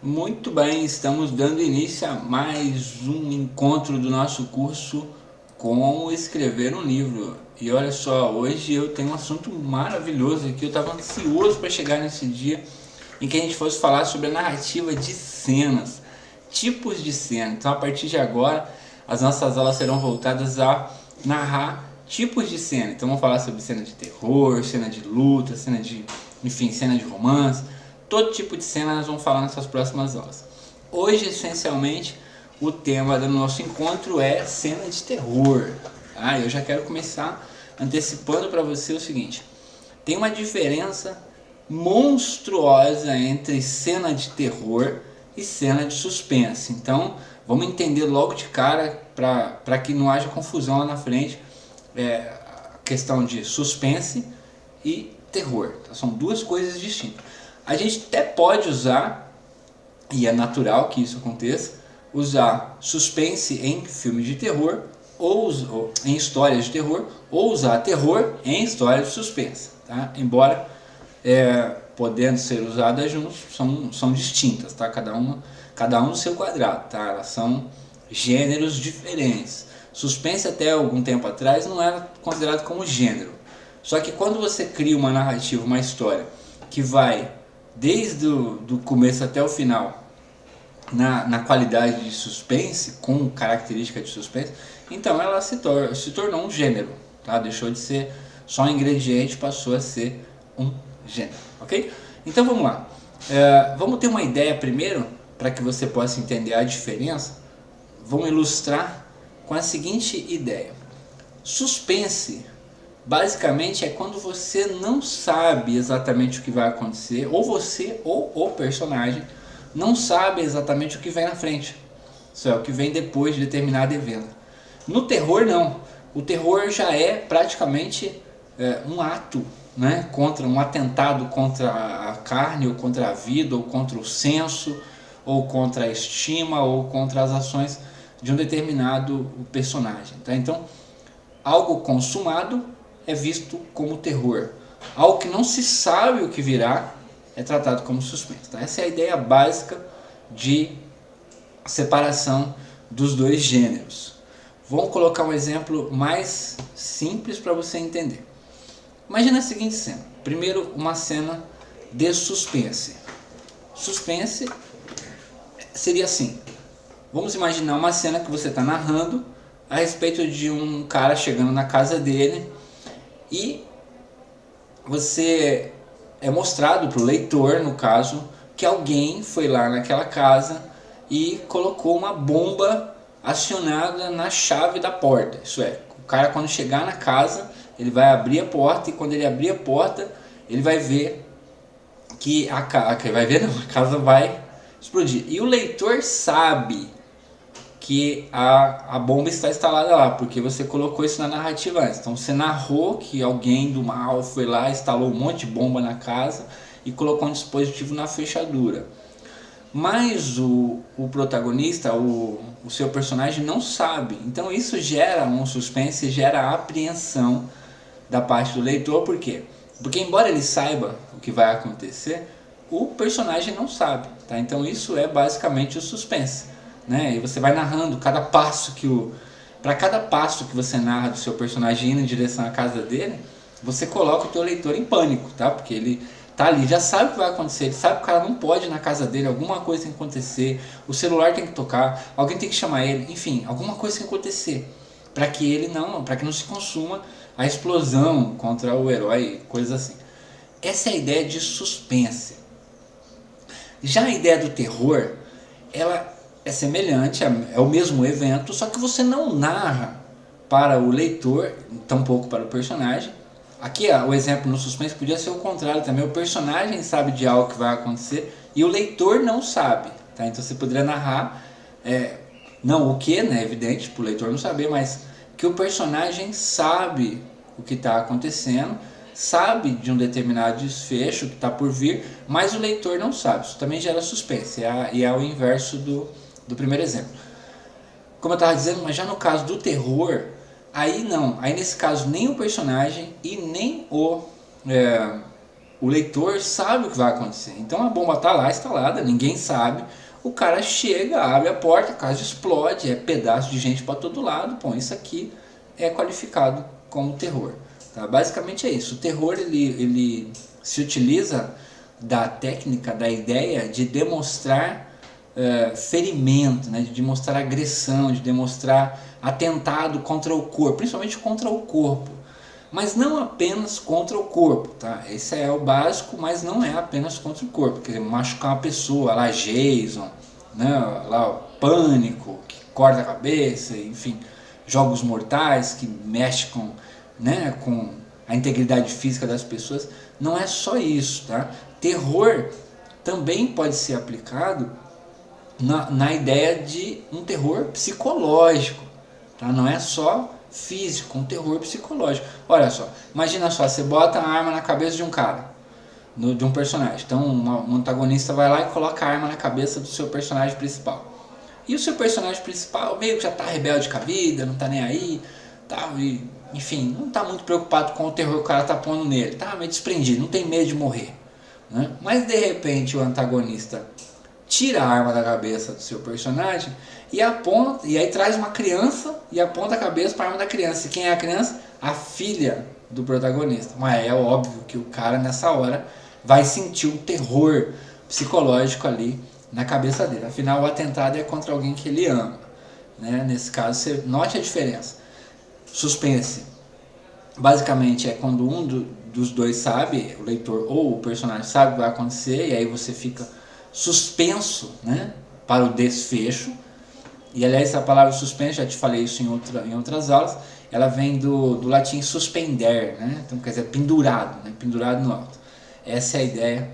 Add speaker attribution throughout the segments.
Speaker 1: Muito bem, estamos dando início a mais um encontro do nosso curso Como Escrever um Livro. E olha só, hoje eu tenho um assunto maravilhoso aqui, eu estava ansioso para chegar nesse dia em que a gente fosse falar sobre a narrativa de cenas, tipos de cena. Então a partir de agora as nossas aulas serão voltadas a narrar tipos de cena. Então vamos falar sobre cena de terror, cena de luta, cena de romance. Todo tipo de cena nós vamos falar nessas próximas aulas. Hoje, essencialmente, o tema do nosso encontro é cena de terror. Eu já quero começar antecipando para você o seguinte: tem uma diferença monstruosa entre cena de terror e cena de suspense. Então, vamos entender logo de cara, para que não haja confusão lá na frente, a questão de suspense e terror. São duas coisas distintas. A gente até pode usar, e é natural que isso aconteça, usar suspense em filmes de terror, ou em histórias de terror, ou usar terror em histórias de suspense. Tá? Embora podendo ser usadas juntos, são distintas, tá? Cada um no seu quadrado, tá? Elas são gêneros diferentes. Suspense até algum tempo atrás não era considerado como gênero. Só que quando você cria uma narrativa, uma história que vai desde o começo até o final na qualidade de suspense, com característica de suspense, então ela se tornou um gênero, tá? Deixou de ser só um ingrediente, passou a ser um gênero, ok? Então vamos lá, vamos ter uma ideia primeiro, para que você possa entender a diferença. Vamos ilustrar com a seguinte ideia: suspense basicamente é quando você não sabe exatamente o que vai acontecer, ou você ou o personagem não sabe exatamente o que vem na frente. Isso é o que vem depois de determinado evento. No terror não. O terror já é praticamente um ato, né, contra um atentado contra a carne, ou contra a vida, ou contra o senso, ou contra a estima, ou contra as ações de um determinado personagem. Tá? Então, algo consumado é visto como terror. Algo que não se sabe o que virá é tratado como suspense. Tá? Essa é a ideia básica de separação dos dois gêneros. Vamos colocar um exemplo mais simples para você entender. Imagina a seguinte cena. Primeiro, uma cena de suspense. Suspense seria assim. Vamos imaginar uma cena que você está narrando a respeito de um cara chegando na casa dele, e você é mostrado para o leitor, no caso, que alguém foi lá naquela casa e colocou uma bomba acionada na chave da porta. Isso é, o cara, quando chegar na casa, ele vai abrir a porta, e quando ele abrir a porta, ele vai ver que a casa vai explodir. E o leitor sabe que a bomba está instalada lá, porque você colocou isso na narrativa antes. Então você narrou que alguém do mal foi lá, instalou um monte de bomba na casa e colocou um dispositivo na fechadura. Mas o protagonista, o seu personagem, não sabe. Então isso gera um suspense, gera apreensão da parte do leitor. Por quê? Porque embora ele saiba o que vai acontecer, o personagem não sabe. Tá? Então isso é basicamente o suspense. Né? E você vai narrando cada passo para cada passo que você narra do seu personagem indo em direção à casa dele, você coloca o teu leitor em pânico, tá? Porque ele tá ali, já sabe o que vai acontecer, ele sabe que o cara não pode ir na casa dele, alguma coisa tem que acontecer, o celular tem que tocar, alguém tem que chamar ele, enfim, alguma coisa tem que acontecer para que não se consuma a explosão contra o herói, coisas assim. Essa é a ideia de suspense. Já a ideia do terror, ela é semelhante, é o mesmo evento, só que você não narra para o leitor, tampouco para o personagem. Aqui o exemplo no suspense podia ser o contrário também. O personagem sabe de algo que vai acontecer e o leitor não sabe. Tá? Então você poderia narrar, não o que, né, evidente, para o leitor não saber, mas que o personagem sabe o que está acontecendo, sabe de um determinado desfecho que está por vir, mas o leitor não sabe. Isso também gera suspense, e é o inverso do primeiro exemplo. Como eu estava dizendo, mas já no caso do terror, aí não. Aí nesse caso nem o personagem e nem o o leitor sabe o que vai acontecer. Então a bomba está lá instalada, ninguém sabe. O cara chega, abre a porta, a casa explode, é pedaço de gente para todo lado. Bom, isso aqui é qualificado como terror. Tá? Basicamente é isso. O terror ele se utiliza da técnica, da ideia de demonstrar ferimento, né? De demonstrar agressão, de demonstrar atentado contra o corpo, principalmente contra o corpo. Mas não apenas contra o corpo, tá? Esse é o básico, mas não é apenas contra o corpo. Quer dizer, machucar uma pessoa, lá Jason, né? Lá o Pânico, que corta a cabeça, enfim, jogos mortais que mexem com, né, com a integridade física das pessoas. Não é só isso, tá? Terror também pode ser aplicado na ideia de um terror psicológico, tá? Não é só físico, um terror psicológico. Olha só, imagina só, você bota a arma na cabeça de um cara, de um personagem. Então um antagonista vai lá e coloca a arma na cabeça do seu personagem principal. E o seu personagem principal meio que já está rebelde com a vida, não está nem aí, tá, enfim, não está muito preocupado com o terror que o cara está pondo nele, está meio desprendido, não tem medo de morrer, né? Mas de repente o antagonista tira a arma da cabeça do seu personagem e aponta, e aí traz uma criança e aponta a cabeça para a arma da criança. E quem é a criança? A filha do protagonista. Mas é óbvio que o cara nessa hora vai sentir um terror psicológico ali na cabeça dele. Afinal, o atentado é contra alguém que ele ama, né? Nesse caso, você note a diferença. Suspense basicamente é quando dos dois sabe, o leitor ou o personagem sabe o que vai acontecer, e aí você fica suspenso, né, para o desfecho. E aliás, a palavra suspenso, já te falei isso em outras aulas, ela vem do latim suspender, né? Então quer dizer pendurado, né? Pendurado no alto. Essa é a ideia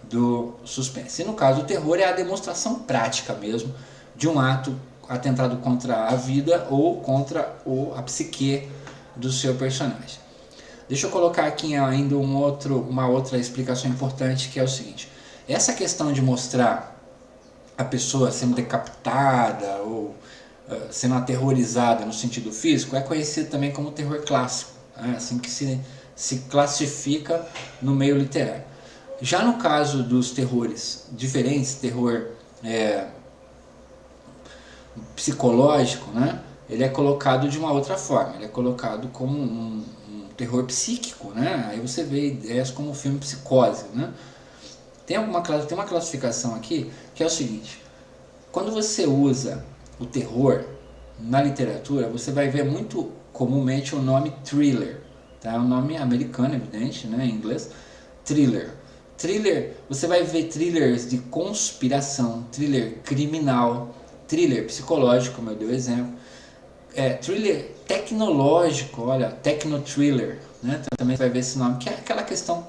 Speaker 1: do suspense. E no caso do terror é a demonstração prática mesmo de um ato atentado contra a vida ou contra a psique do seu personagem. Deixa eu colocar aqui ainda uma outra explicação importante, que é o seguinte: essa questão de mostrar a pessoa sendo decapitada ou sendo aterrorizada no sentido físico é conhecido também como terror clássico, né? Assim que se classifica no meio literário. Já no caso dos terrores diferentes, terror psicológico, né? Ele é colocado de uma outra forma, ele é colocado como um terror psíquico, né? Aí você vê ideias como o filme Psicose, né? Tem uma classificação aqui que é o seguinte: quando você usa o terror na literatura, você vai ver muito comumente o nome thriller, tá? É um nome americano, evidente, né? Em inglês, thriller. Thriller, você vai ver thrillers de conspiração, thriller criminal, thriller psicológico, como eu dei o exemplo, thriller tecnológico, olha, techno-thriller, né? Também vai ver esse nome, que é aquela questão,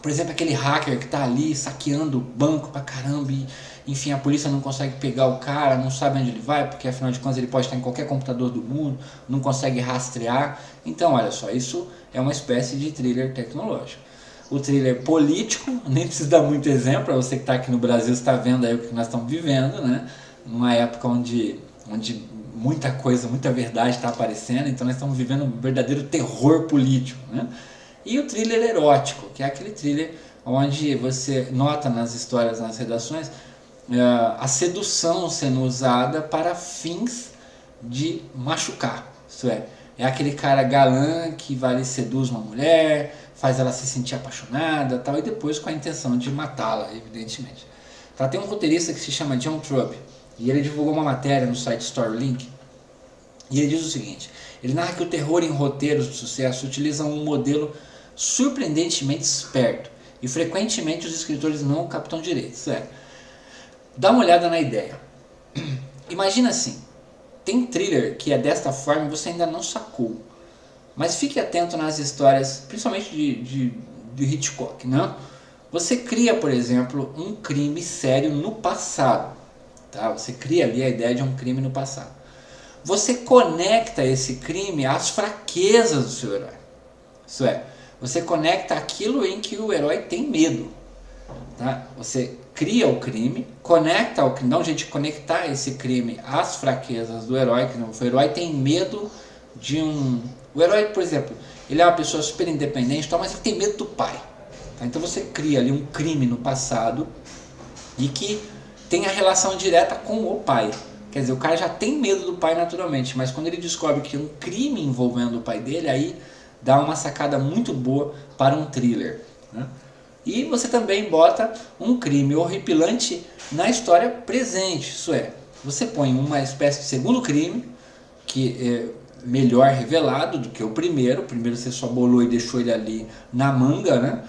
Speaker 1: por exemplo, aquele hacker que está ali saqueando o banco pra caramba e, enfim, a polícia não consegue pegar o cara, não sabe onde ele vai, porque afinal de contas ele pode estar em qualquer computador do mundo, não consegue rastrear. Então, olha só, isso é uma espécie de thriller tecnológico. O thriller político, nem preciso dar muito exemplo, para você que está aqui no Brasil está vendo aí o que nós estamos vivendo, né? Numa época onde muita coisa, muita verdade está aparecendo, então nós estamos vivendo um verdadeiro terror político, né? E o thriller erótico, que é aquele thriller onde você nota nas histórias, nas redações, a sedução sendo usada para fins de machucar. Isso é aquele cara galã que vai e seduz uma mulher, faz ela se sentir apaixonada, tal, e depois com a intenção de matá-la, evidentemente. Tá, tem um roteirista que se chama John Truby, e ele divulgou uma matéria no site Storylink, e ele diz o seguinte: ele narra que o terror em roteiros de sucesso utiliza um modelo surpreendentemente esperto, e frequentemente os escritores não o captam direito. Isso é, dá uma olhada na ideia. Imagina assim, tem thriller que é desta forma e você ainda não sacou, mas fique atento nas histórias, principalmente de Hitchcock, né? Você cria, por exemplo, um crime sério no passado, tá? Você cria ali a ideia de um crime no passado. Você conecta esse crime às fraquezas do seu herói. Isso é, você conecta aquilo em que o herói tem medo, tá? Você cria o crime, conecta o crime, dá um jeito de conectar esse crime às fraquezas do herói, que o herói tem medo de um... O herói, por exemplo, ele é uma pessoa super independente, mas ele tem medo do pai. Então você cria ali um crime no passado e que tem a relação direta com o pai. Quer dizer, o cara já tem medo do pai naturalmente, mas quando ele descobre que é um crime envolvendo o pai dele, aí dá uma sacada muito boa para um thriller, né? E você também bota um crime horripilante na história presente, isso é, você põe uma espécie de segundo crime, que é melhor revelado do que o primeiro você só bolou e deixou ele ali na manga, né?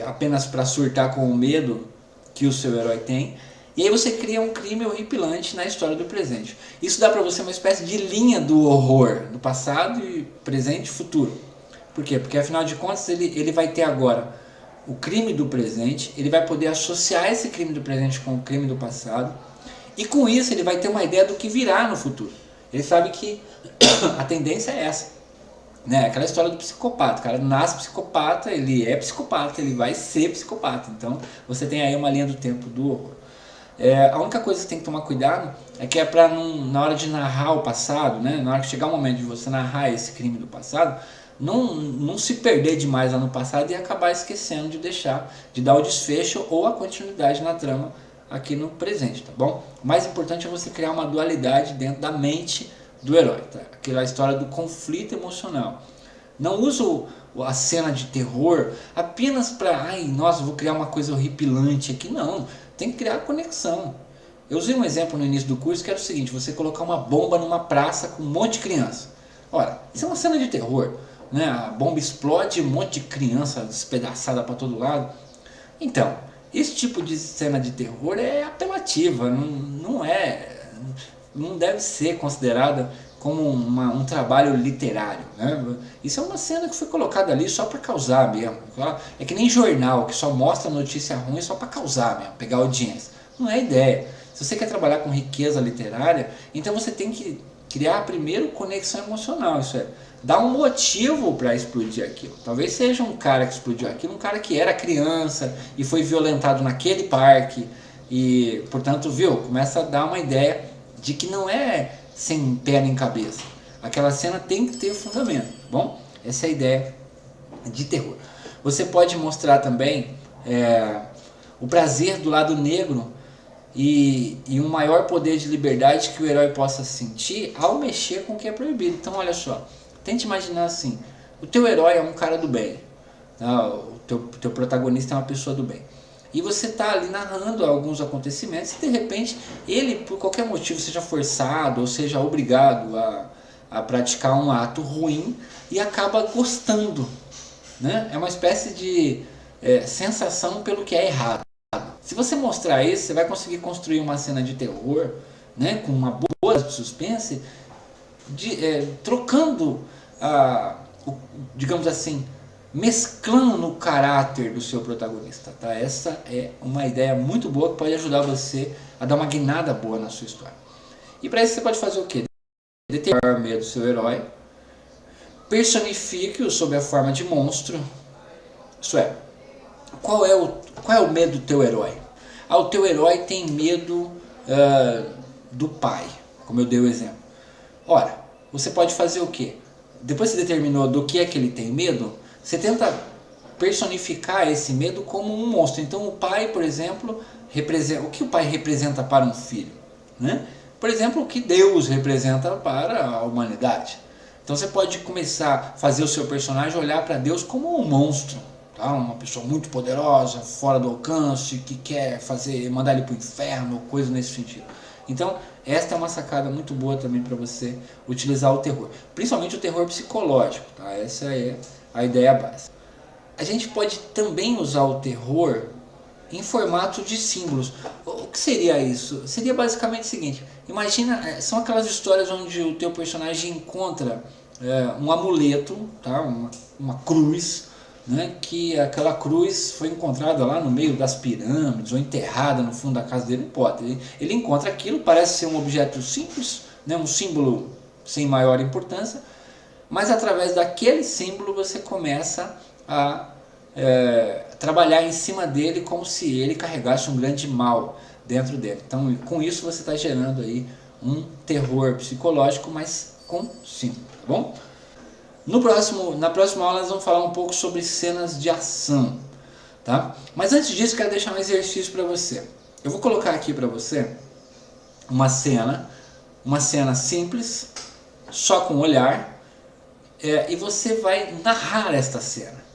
Speaker 1: Apenas para surtar com o medo que o seu herói tem. E aí você cria um crime horripilante na história do presente. Isso dá para você uma espécie de linha do horror, do passado, e presente e futuro. Por quê? Porque afinal de contas ele vai ter agora o crime do presente, ele vai poder associar esse crime do presente com o crime do passado, e com isso ele vai ter uma ideia do que virá no futuro. Ele sabe que a tendência é essa, né? Aquela história do psicopata, o cara nasce psicopata, ele é psicopata, ele vai ser psicopata. Então você tem aí uma linha do tempo do horror. A única coisa que tem que tomar cuidado é que para na hora de narrar o passado, né, na hora que chegar o momento de você narrar esse crime do passado, não se perder demais lá no passado e acabar esquecendo de dar o desfecho ou a continuidade na trama aqui no presente, tá bom? O mais importante é você criar uma dualidade dentro da mente do herói, tá? Aquela história do conflito emocional. Não uso a cena de terror apenas para, ai, nossa, vou criar uma coisa horripilante aqui, não. Tem que criar conexão. Eu usei um exemplo no início do curso que era o seguinte: você colocar uma bomba numa praça com um monte de criança. Ora, isso é uma cena de terror, né? A bomba explode, um monte de criança despedaçada para todo lado. Então, esse tipo de cena de terror é apelativa, não deve ser considerada como um trabalho literário, né? Isso é uma cena que foi colocada ali só para causar mesmo. É que nem jornal, que só mostra notícia ruim só para causar mesmo, pegar audiência. Não é ideia. Se você quer trabalhar com riqueza literária, então você tem que criar primeiro conexão emocional, isso é, dar um motivo para explodir aquilo. Talvez seja um cara que explodiu aquilo, um cara que era criança e foi violentado naquele parque e, portanto, começa a dar uma ideia de que não é sem pé nem cabeça. Aquela cena tem que ter fundamento, tá bom? Essa é a ideia de terror. Você pode mostrar também o prazer do lado negro e um maior poder de liberdade que o herói possa sentir ao mexer com o que é proibido. Então olha só, tente imaginar assim: o teu herói é um cara do bem, tá? O teu protagonista é uma pessoa do bem, e você está ali narrando alguns acontecimentos e de repente ele, por qualquer motivo, seja forçado ou seja obrigado a praticar um ato ruim e acaba gostando, né? É uma espécie de sensação pelo que é errado. Se você mostrar isso, você vai conseguir construir uma cena de terror, né, com uma boa de suspense, trocando, digamos assim, mesclando no caráter do seu protagonista, tá? Essa é uma ideia muito boa que pode ajudar você a dar uma guinada boa na sua história. E para isso você pode fazer o quê? Determinar o medo do seu herói, personifique-o sob a forma de monstro, isso é, qual é o medo do teu herói? O teu herói tem medo do pai, como eu dei o exemplo. Ora, você pode fazer o quê? Depois que você determinou do que é que ele tem medo, você tenta personificar esse medo como um monstro. Então o pai, por exemplo, o que o pai representa para um filho, né? Por exemplo, o que Deus representa para a humanidade. Então você pode começar a fazer o seu personagem olhar para Deus como um monstro, tá? Uma pessoa muito poderosa, fora do alcance, que quer mandar ele para o inferno, coisa nesse sentido. Então esta é uma sacada muito boa também para você utilizar o terror, principalmente o terror psicológico, tá? Essa é a ideia básica. A gente pode também usar o terror em formato de símbolos. O que seria isso? Seria basicamente o seguinte: imagina, são aquelas histórias onde o teu personagem encontra um amuleto, tá? uma cruz, né? Que aquela cruz foi encontrada lá no meio das pirâmides ou enterrada no fundo da casa dele, não importa. Ele encontra aquilo, parece ser um objeto simples, né? Um símbolo sem maior importância, mas através daquele símbolo você começa a trabalhar em cima dele como se ele carregasse um grande mal dentro dele. Então com isso você está gerando aí um terror psicológico, mas com símbolo, tá bom? Na próxima aula nós vamos falar um pouco sobre cenas de ação. tá? Mas antes disso, quero deixar um exercício para você. Eu vou colocar aqui para você uma cena simples, só com o olhar, e você vai narrar esta cena.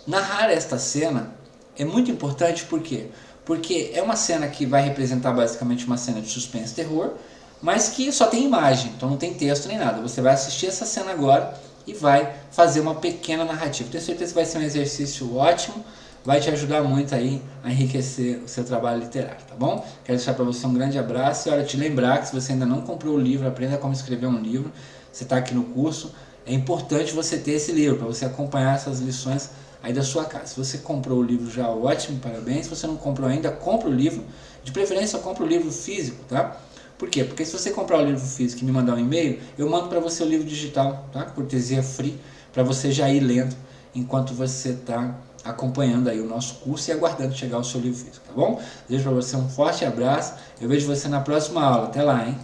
Speaker 1: Narrar esta cena é muito importante, por quê? Porque é uma cena que vai representar basicamente uma cena de suspense e terror, mas que só tem imagem, então não tem texto nem nada. Você vai assistir essa cena agora e vai fazer uma pequena narrativa. Tenho certeza que vai ser um exercício ótimo, vai te ajudar muito aí a enriquecer o seu trabalho literário, tá bom? Quero deixar para você um grande abraço e olha, te lembrar que se você ainda não comprou o livro, Aprenda Como Escrever um Livro, você está aqui no curso, é importante você ter esse livro para você acompanhar essas lições aí da sua casa. Se você comprou o livro já, ótimo, parabéns. Se você não comprou ainda, compra o livro. De preferência, compra o livro físico, tá? Por quê? Porque se você comprar o livro físico e me mandar um e-mail, eu mando para você o livro digital, tá? Cortesia free, para você já ir lendo enquanto você está acompanhando aí o nosso curso e aguardando chegar o seu livro físico, tá bom? Desejo para você um forte abraço. Eu vejo você na próxima aula. Até lá, hein?